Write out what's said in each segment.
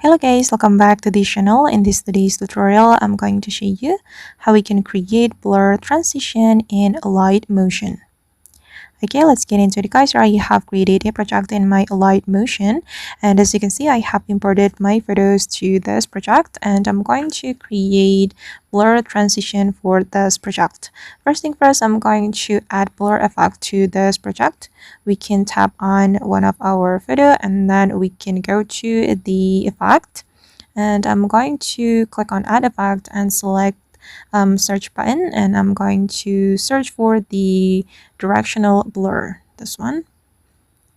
Hello guys, welcome back to this channel. In today's tutorial, I'm going to show you how we can create blur transition in Alight Motion. Okay, let's get into it guys. I have created a project in my Alight Motion, and as you can see, I have imported my photos to this project, and I'm going to create blur transition for this project. First thing first, I'm going to add blur effect to this project. We can tap on one of our photo, and then we can go to the effect, and I'm going to click on add effect and select search button, and I'm going to search for the directional blur, this one.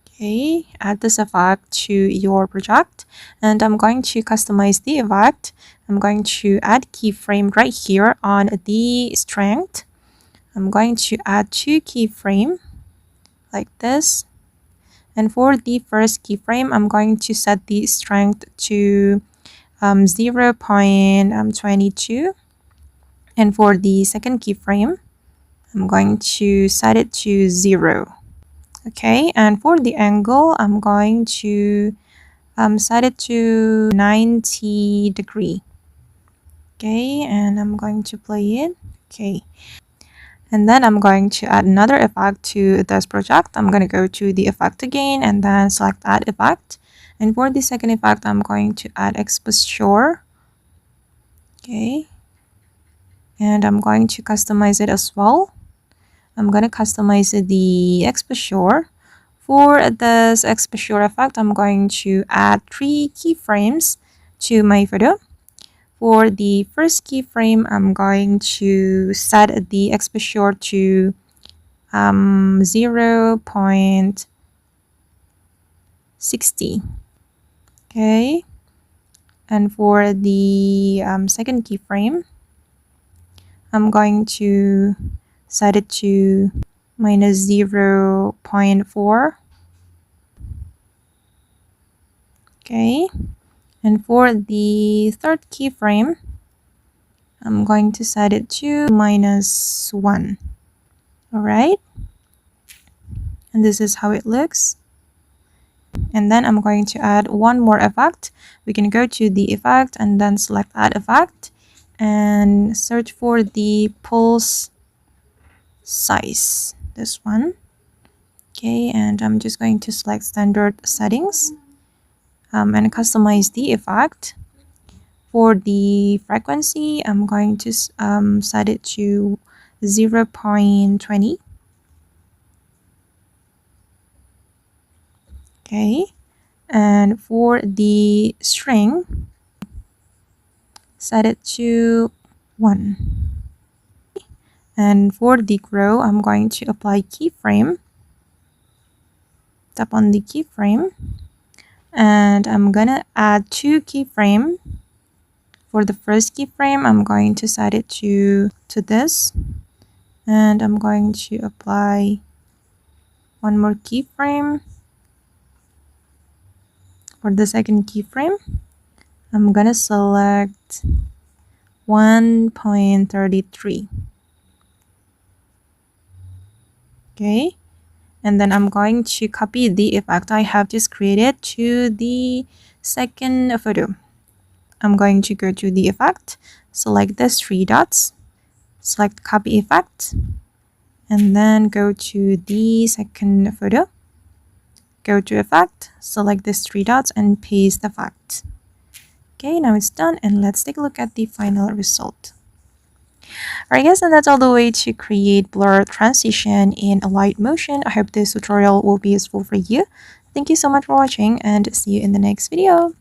Okay, add this effect to your project, and I'm going to customize the effect. I'm going to add keyframe right here on the strength. I'm going to add 2 keyframe like this, and for the first keyframe I'm going to set the strength to 0.22, and for the second keyframe I'm going to set it to 0. Okay, and for the angle I'm going to set it to 90 degree. Okay, and I'm going to play it. Okay, and then I'm going to add another effect to this project. I'm going to go to the effect again and then select add effect, and for the second effect I'm going to add exposure. Okay, and I'm going to customize it as well. I'm going to customize the exposure. For this exposure effect, I'm going to add 3 keyframes to my photo. For the first keyframe, I'm going to set the exposure to 0.60. Okay, and for the second keyframe, I'm going to set it to minus 0.4. Okay, and for the third keyframe I'm going to set it to minus 1. Alright, and this is how it looks. And then I'm going to add one more effect. We can go to the effect and then select add effect and search for the pulse size, this one. Okay, and I'm just going to select standard settings and customize the effect. For the frequency, I'm going to set it to 0.20. Okay, and for the string, set it to 1. And for the grow, I'm going to apply keyframe. Tap on the keyframe, and I'm gonna add 2 keyframe. For the first keyframe, I'm going to set it to this, and I'm going to apply one more keyframe. For the second keyframe, I'm gonna select 1.33. Okay, and then I'm going to copy the effect I have just created to the second photo. I'm going to go to the effect, select these 3 dots, select copy effect, and then go to the second photo, go to effect, select these 3 dots and paste the effect. Okay, now it's done, and let's take a look at the final result. Alright guys, and that's all the way to create blur transition in Alight Motion. I hope this tutorial will be useful for you. Thank you so much for watching, and see you in the next video.